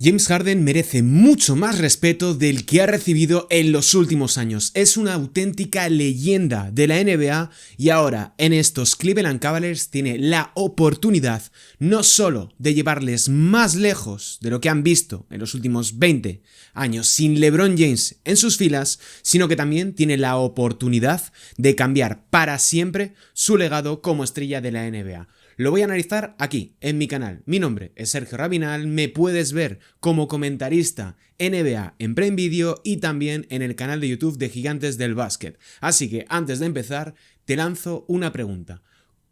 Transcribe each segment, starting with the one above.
James Harden merece mucho más respeto del que ha recibido en los últimos años. Es una auténtica leyenda de la NBA y ahora en estos Cleveland Cavaliers tiene la oportunidad no solo de llevarles más lejos de lo que han visto en los últimos 20 años sin LeBron James en sus filas, sino que también tiene la oportunidad de cambiar para siempre su legado como estrella de la NBA. Lo voy a analizar aquí, en mi canal. Mi nombre es Sergio Rabinal, me puedes ver como comentarista NBA en Prime Video y también en el canal de YouTube de Gigantes del Básquet. Así que antes de empezar, te lanzo una pregunta.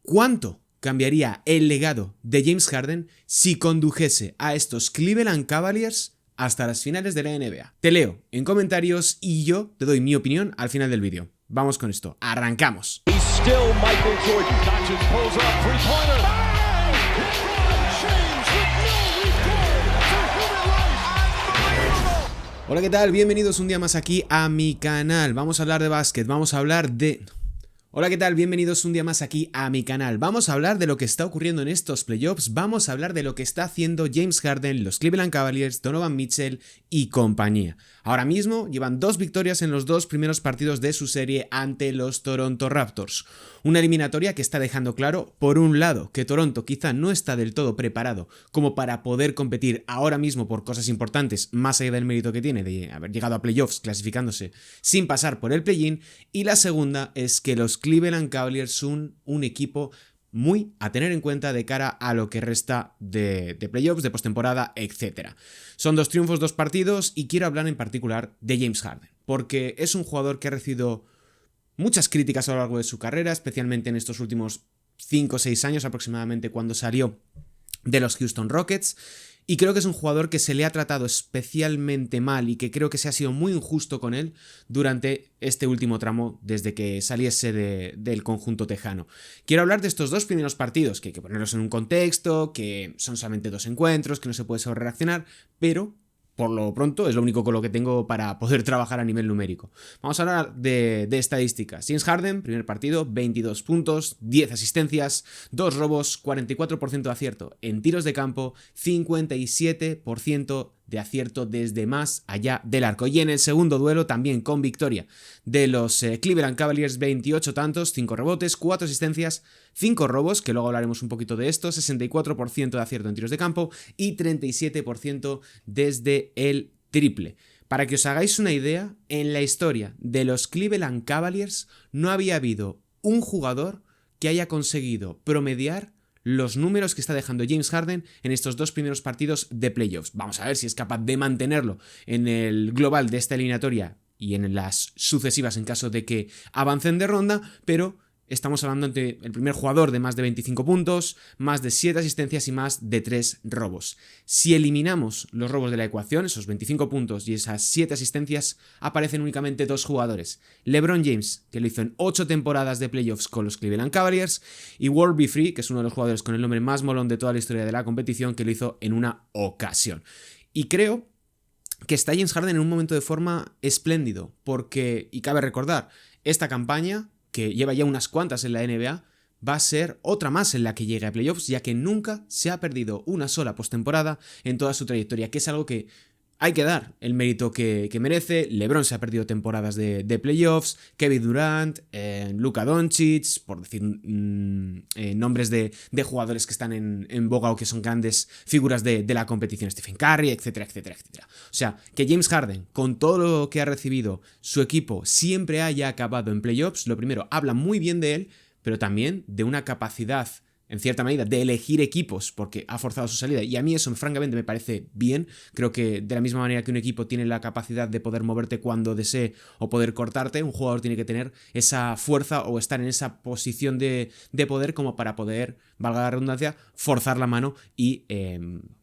¿Cuánto cambiaría el legado de James Harden si condujese a estos Cleveland Cavaliers hasta las finales de la NBA? Te leo en comentarios y yo te doy mi opinión al final del vídeo. Vamos con esto, arrancamos. Hola, ¿qué tal? Bienvenidos un día más aquí a mi canal. Vamos a hablar de básquet, vamos a hablar de... Hola, ¿qué tal? Bienvenidos un día más aquí a mi canal. Vamos a hablar de lo que está ocurriendo en estos playoffs, vamos a hablar de lo que está haciendo James Harden, los Cleveland Cavaliers, Donovan Mitchell y compañía. Ahora mismo llevan 2 victorias en los 2 primeros partidos de su serie ante los Toronto Raptors. Una eliminatoria que está dejando claro, por un lado, que Toronto quizá no está del todo preparado como para poder competir ahora mismo por cosas importantes, más allá del mérito que tiene de haber llegado a playoffs clasificándose sin pasar por el play-in, y la segunda es que los Cleveland Cavaliers son un equipo muy a tener en cuenta de cara a lo que resta de playoffs, de postemporada, etc. Son 2 triunfos, 2 partidos y quiero hablar en particular de James Harden, porque es un jugador que ha recibido muchas críticas a lo largo de su carrera, especialmente en estos últimos 5 o 6 años aproximadamente cuando salió de los Houston Rockets. Y creo que es un jugador que se le ha tratado especialmente mal y que creo que se ha sido muy injusto con él durante este último tramo desde que saliese del conjunto tejano. Quiero hablar de estos 2 primeros partidos, que hay que ponerlos en un contexto, que son solamente 2 encuentros, que no se puede sobrereaccionar, pero por lo pronto es lo único con lo que tengo para poder trabajar a nivel numérico. Vamos a hablar de estadísticas. James Harden, primer partido, 22 puntos, 10 asistencias, 2 robos, 44% de acierto en tiros de campo, 57% de acierto desde más allá del arco. Y en el segundo duelo, también con victoria de los Cleveland Cavaliers, 28 tantos, 5 rebotes, 4 asistencias, 5 robos, que luego hablaremos un poquito de esto, 64% de acierto en tiros de campo y 37% desde el triple. Para que os hagáis una idea, en la historia de los Cleveland Cavaliers no había habido un jugador que haya conseguido promediar los números que está dejando James Harden en estos 2 primeros partidos de playoffs. Vamos a ver si es capaz de mantenerlo en el global de esta eliminatoria y en las sucesivas en caso de que avancen de ronda, pero estamos hablando de el primer jugador de más de 25 puntos, más de 7 asistencias y más de 3 robos. Si eliminamos los robos de la ecuación, esos 25 puntos y esas 7 asistencias, aparecen únicamente 2 jugadores. LeBron James, que lo hizo en 8 temporadas de playoffs con los Cleveland Cavaliers, y World Be Free, que es uno de los jugadores con el nombre más molón de toda la historia de la competición, que lo hizo en una ocasión. Y creo que está James Harden en un momento de forma espléndido, porque, y cabe recordar, esta campaña, que lleva ya unas cuantas en la NBA, va a ser otra más en la que llegue a playoffs, ya que nunca se ha perdido una sola postemporada en toda su trayectoria, que es algo que hay que dar el mérito que merece. LeBron se ha perdido temporadas de playoffs, Kevin Durant, Luka Doncic, por decir nombres de jugadores que están en boga o que son grandes figuras de la competición, Stephen Curry, etcétera, etcétera, etcétera. O sea, que James Harden, con todo lo que ha recibido su equipo, siempre haya acabado en playoffs, lo primero, habla muy bien de él, pero también de una capacidad en cierta medida, de elegir equipos porque ha forzado su salida, y a mí eso francamente me parece bien. Creo que de la misma manera que un equipo tiene la capacidad de poder moverte cuando desee o poder cortarte, un jugador tiene que tener esa fuerza o estar en esa posición de poder como para poder, valga la redundancia, forzar la mano y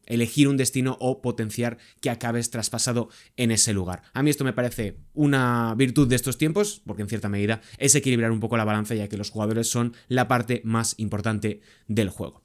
elegir un destino o potenciar que acabes traspasado en ese lugar. A mí esto me parece una virtud de estos tiempos, porque en cierta medida es equilibrar un poco la balanza, ya que los jugadores son la parte más importante del juego.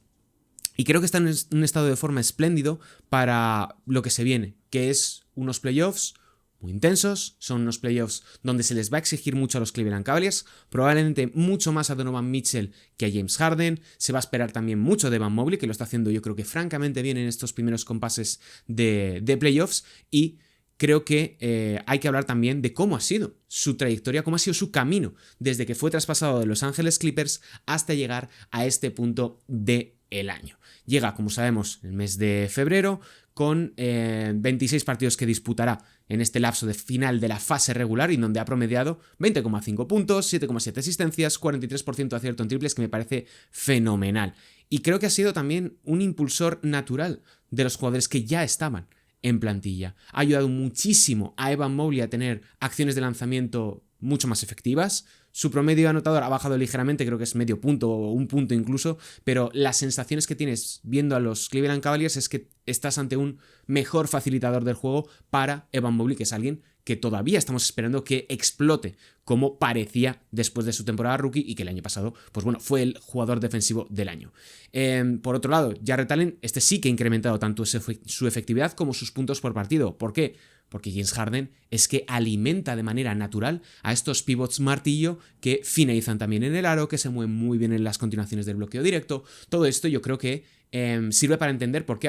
Y creo que está en un estado de forma espléndido para lo que se viene, que es unos playoffs muy intensos, son unos playoffs donde se les va a exigir mucho a los Cleveland Cavaliers, probablemente mucho más a Donovan Mitchell que a James Harden, se va a esperar también mucho de Evan Mobley, que lo está haciendo yo creo que francamente bien en estos primeros compases de playoffs, y creo que hay que hablar también de cómo ha sido su trayectoria, cómo ha sido su camino desde que fue traspasado de Los Ángeles Clippers hasta llegar a este punto del año. Llega, como sabemos, el mes de febrero con 26 partidos que disputará en este lapso de final de la fase regular y donde ha promediado 20,5 puntos, 7,7 asistencias, 43% de acierto en triples, que me parece fenomenal. Y creo que ha sido también un impulsor natural de los jugadores que ya estaban en plantilla. Ha ayudado muchísimo a Evan Mobley a tener acciones de lanzamiento mucho más efectivas. Su promedio anotador ha bajado ligeramente, creo que es medio punto o un punto incluso, pero las sensaciones que tienes viendo a los Cleveland Cavaliers es que estás ante un mejor facilitador del juego para Evan Mobley, que es alguien que todavía estamos esperando que explote como parecía después de su temporada rookie y que el año pasado, pues bueno, fue el jugador defensivo del año. Por otro lado, Jarrett Allen, este sí que ha incrementado tanto su efectividad como sus puntos por partido. ¿Por qué? Porque James Harden es que alimenta de manera natural a estos pivots martillo que finalizan también en el aro, que se mueven muy bien en las continuaciones del bloqueo directo. Todo esto yo creo que sirve para entender por qué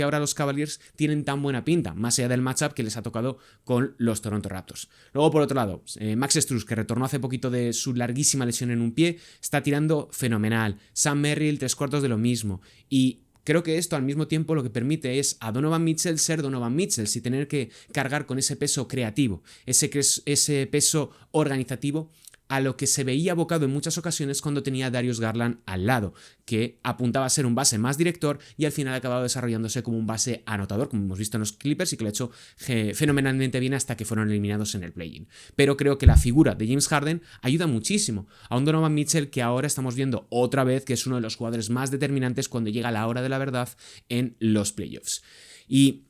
ahora los Cavaliers tienen tan buena pinta, más allá del matchup que les ha tocado con los Toronto Raptors. Luego, por otro lado, Max Strus, que retornó hace poquito de su larguísima lesión en un pie, está tirando fenomenal. Sam Merrill, 3/4 de lo mismo. Y creo que esto al mismo tiempo lo que permite es a Donovan Mitchell ser Donovan Mitchell sin tener que cargar con ese peso creativo, ese peso organizativo a lo que se veía abocado en muchas ocasiones cuando tenía a Darius Garland al lado, que apuntaba a ser un base más director y al final ha acabado desarrollándose como un base anotador, como hemos visto en los Clippers, y que lo ha hecho fenomenalmente bien hasta que fueron eliminados en el play-in. Pero creo que la figura de James Harden ayuda muchísimo a un Donovan Mitchell que ahora estamos viendo otra vez que es uno de los jugadores más determinantes cuando llega la hora de la verdad en los playoffs. Y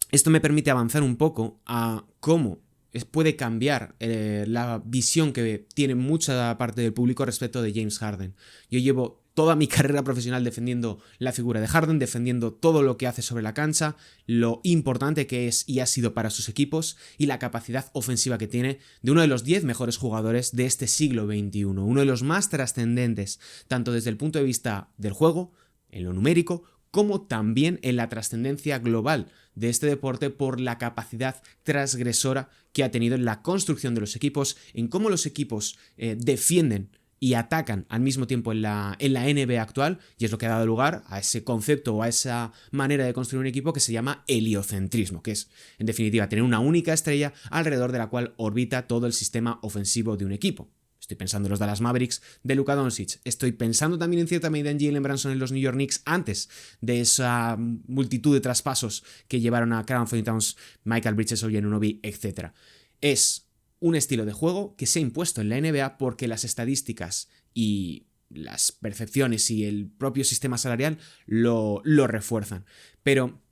esto me permite avanzar un poco a cómo puede cambiar la visión que tiene mucha parte del público respecto de James Harden. Yo llevo toda mi carrera profesional defendiendo la figura de Harden, defendiendo todo lo que hace sobre la cancha, lo importante que es y ha sido para sus equipos y la capacidad ofensiva que tiene de uno de los 10 mejores jugadores de este siglo XXI, uno de los más trascendentes, tanto desde el punto de vista del juego, en lo numérico, como también en la trascendencia global de este deporte por la capacidad transgresora que ha tenido en la construcción de los equipos, en cómo los equipos defienden y atacan al mismo tiempo en la NBA actual, y es lo que ha dado lugar a ese concepto o a esa manera de construir un equipo que se llama heliocentrismo, que es, en definitiva, tener una única estrella alrededor de la cual orbita todo el sistema ofensivo de un equipo. Estoy pensando en los Dallas Mavericks de Luka Doncic. Estoy pensando también en cierta medida en Jalen Brunson en los New York Knicks antes de esa multitud de traspasos que llevaron a Karl Anthony Towns, Michael Bridges, OG Anunoby, etc. Es un estilo de juego que se ha impuesto en la NBA porque las estadísticas y las percepciones y el propio sistema salarial lo refuerzan. Pero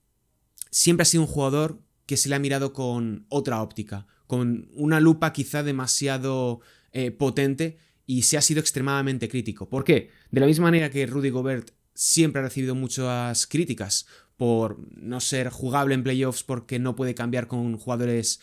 siempre ha sido un jugador que se le ha mirado con otra óptica, con una lupa quizá demasiado potente, y se ha sido extremadamente crítico. ¿Por qué? De la misma manera que Rudy Gobert siempre ha recibido muchas críticas por no ser jugable en playoffs porque no puede cambiar con jugadores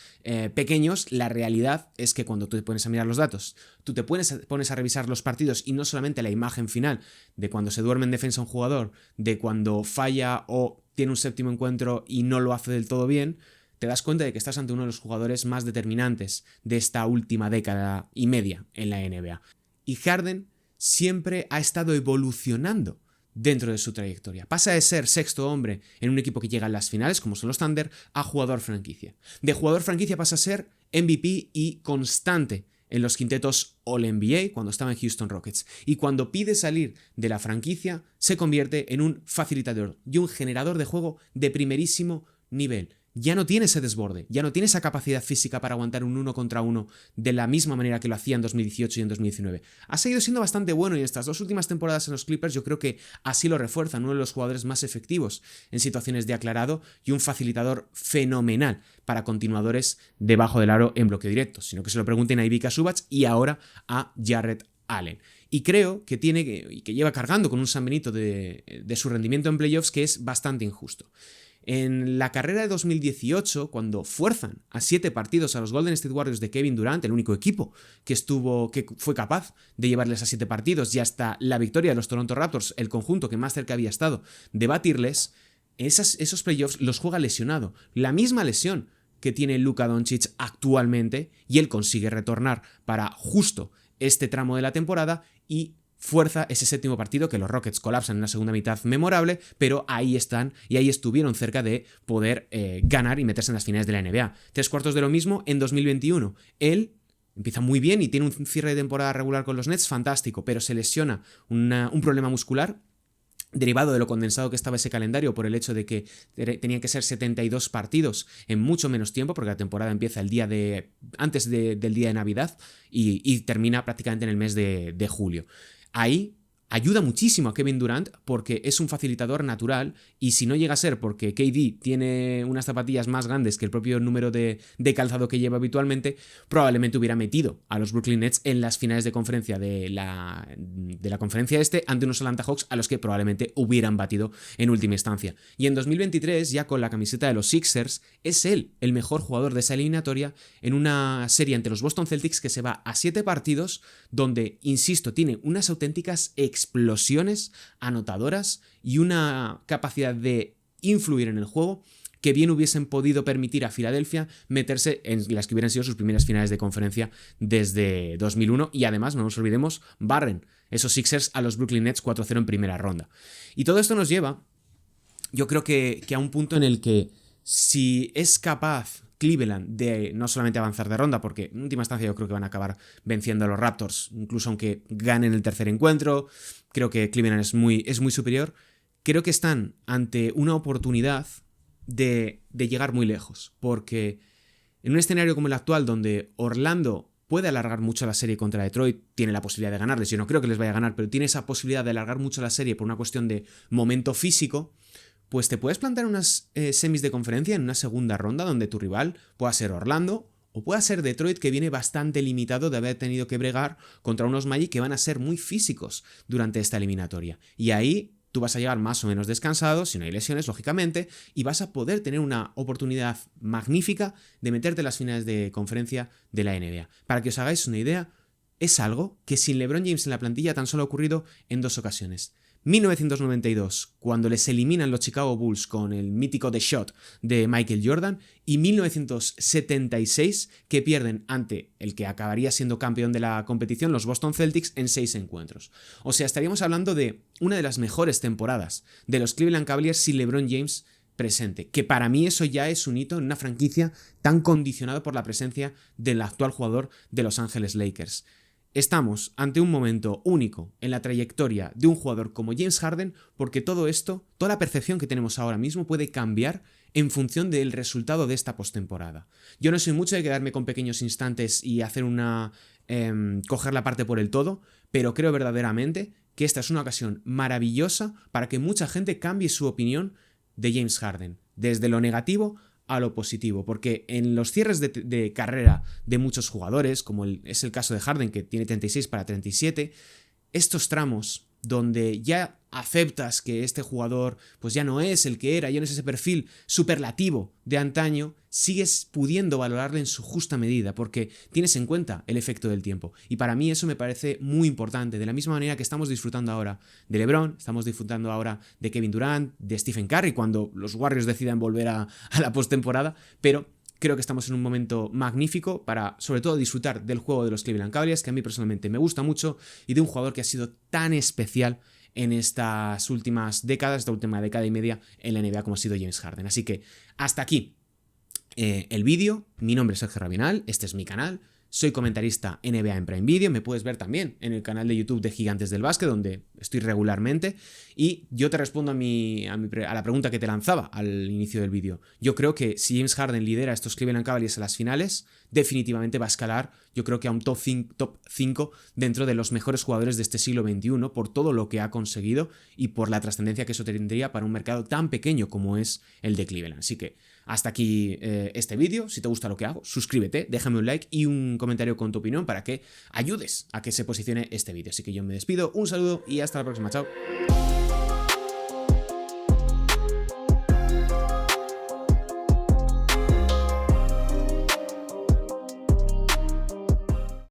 pequeños, la realidad es que cuando tú te pones a mirar los datos, tú te pones a revisar los partidos y no solamente la imagen final de cuando se duerme en defensa un jugador, de cuando falla o tiene un séptimo encuentro y no lo hace del todo bien, te das cuenta de que estás ante uno de los jugadores más determinantes de esta última década y media en la NBA. Y Harden siempre ha estado evolucionando dentro de su trayectoria. Pasa de ser sexto hombre en un equipo que llega a las finales, como son los Thunder, a jugador franquicia. De jugador franquicia pasa a ser MVP y constante en los quintetos All-NBA cuando estaba en Houston Rockets. Y cuando pide salir de la franquicia, se convierte en un facilitador y un generador de juego de primerísimo nivel. Ya no tiene ese desborde, ya no tiene esa capacidad física para aguantar un 1 contra 1 de la misma manera que lo hacía en 2018 y en 2019. Ha seguido siendo bastante bueno y en estas dos últimas temporadas en los Clippers yo creo que así lo refuerzan, uno de los jugadores más efectivos en situaciones de aclarado y un facilitador fenomenal para continuadores debajo del aro en bloqueo directo, sino que se lo pregunten a Ivica Zubac y ahora a Jarrett Allen. Y creo que que lleva cargando con un San Benito de su rendimiento en playoffs que es bastante injusto. En la carrera de 2018, cuando fuerzan a 7 partidos a los Golden State Warriors de Kevin Durant, el único equipo que fue capaz de llevarles a 7 partidos y hasta la victoria de los Toronto Raptors, el conjunto que más cerca había estado de batirles, esos playoffs los juega lesionado. La misma lesión que tiene Luka Doncic actualmente, y él consigue retornar para justo este tramo de la temporada y fuerza ese 7º partido que los Rockets colapsan en una segunda mitad memorable, pero ahí están y ahí estuvieron cerca de poder ganar y meterse en las finales de la NBA. 3/4 de lo mismo en 2021. Él empieza muy bien y tiene un cierre de temporada regular con los Nets fantástico, pero se lesiona un problema muscular derivado de lo condensado que estaba ese calendario por el hecho de que tenían que ser 72 partidos en mucho menos tiempo, porque la temporada empieza antes del día de Navidad y termina prácticamente en el mes de julio. Ahí ayuda muchísimo a Kevin Durant porque es un facilitador natural, y si no llega a ser porque KD tiene unas zapatillas más grandes que el propio número de calzado que lleva habitualmente, probablemente hubiera metido a los Brooklyn Nets en las finales de conferencia de la conferencia ante unos Atlanta Hawks a los que probablemente hubieran batido en última instancia. Y en 2023, ya con la camiseta de los Sixers, es él el mejor jugador de esa eliminatoria en una serie ante los Boston Celtics que se va a 7 partidos donde, insisto, tiene unas auténticas explosiones anotadoras y una capacidad de influir en el juego que bien hubiesen podido permitir a Filadelfia meterse en las que hubieran sido sus primeras finales de conferencia desde 2001, y además, no nos olvidemos, barren esos Sixers a los Brooklyn Nets 4-0 en primera ronda. Y todo esto nos lleva, yo creo que a un punto en el que, si es capaz Cleveland de no solamente avanzar de ronda, porque en última instancia yo creo que van a acabar venciendo a los Raptors, incluso aunque ganen el tercer encuentro, creo que Cleveland es muy superior, creo que están ante una oportunidad de llegar muy lejos, porque en un escenario como el actual, donde Orlando puede alargar mucho la serie contra Detroit, tiene la posibilidad de ganarles, yo no creo que les vaya a ganar, pero tiene esa posibilidad de alargar mucho la serie por una cuestión de momento físico, pues te puedes plantar unas semis de conferencia en una segunda ronda donde tu rival pueda ser Orlando o pueda ser Detroit, que viene bastante limitado de haber tenido que bregar contra unos Magic que van a ser muy físicos durante esta eliminatoria. Y ahí tú vas a llegar más o menos descansado, si no hay lesiones, lógicamente, y vas a poder tener una oportunidad magnífica de meterte en las finales de conferencia de la NBA. Para que os hagáis una idea, es algo que sin LeBron James en la plantilla tan solo ha ocurrido en 2 ocasiones. 1992, cuando les eliminan los Chicago Bulls con el mítico The Shot de Michael Jordan, y 1976, que pierden ante el que acabaría siendo campeón de la competición, los Boston Celtics, en 6 encuentros. O sea, estaríamos hablando de una de las mejores temporadas de los Cleveland Cavaliers sin LeBron James presente, que para mí eso ya es un hito en una franquicia tan condicionada por la presencia del actual jugador de Los Ángeles Lakers. Estamos ante un momento único en la trayectoria de un jugador como James Harden, porque todo esto, toda la percepción que tenemos ahora mismo puede cambiar en función del resultado de esta postemporada. Yo no soy mucho de quedarme con pequeños instantes y hacer coger la parte por el todo, pero creo verdaderamente que esta es una ocasión maravillosa para que mucha gente cambie su opinión de James Harden, desde lo negativo a lo positivo, porque en los cierres de carrera de muchos jugadores, como es el caso de Harden, que tiene 36 para 37, estos tramos donde ya aceptas que este jugador pues ya no es el que era, ya no es ese perfil superlativo de antaño, sigues pudiendo valorarle en su justa medida porque tienes en cuenta el efecto del tiempo. Y para mí eso me parece muy importante, de la misma manera que estamos disfrutando ahora de LeBron, estamos disfrutando ahora de Kevin Durant, de Stephen Curry, cuando los Warriors decidan volver a la postemporada, pero creo que estamos en un momento magnífico para, sobre todo, disfrutar del juego de los Cleveland Cavaliers, que a mí personalmente me gusta mucho, y de un jugador que ha sido tan especial en estas últimas décadas, esta última década y media en la NBA como ha sido James Harden. Así que hasta aquí el vídeo. Mi nombre es Sergio Rabinal, este es mi canal. Soy comentarista NBA en Prime Video, me puedes ver también en el canal de YouTube de Gigantes del Básquet, donde estoy regularmente, y yo te respondo a la pregunta que te lanzaba al inicio del vídeo. Yo creo que si James Harden lidera a estos Cleveland Cavaliers a las finales, definitivamente va a escalar, yo creo que a un top 5 dentro de los mejores jugadores de este siglo XXI, por todo lo que ha conseguido y por la trascendencia que eso tendría para un mercado tan pequeño como es el de Cleveland. Así que hasta aquí este vídeo. Si te gusta lo que hago, suscríbete, déjame un like y un comentario con tu opinión para que ayudes a que se posicione este vídeo. Así que yo me despido, un saludo y hasta la próxima. Chao.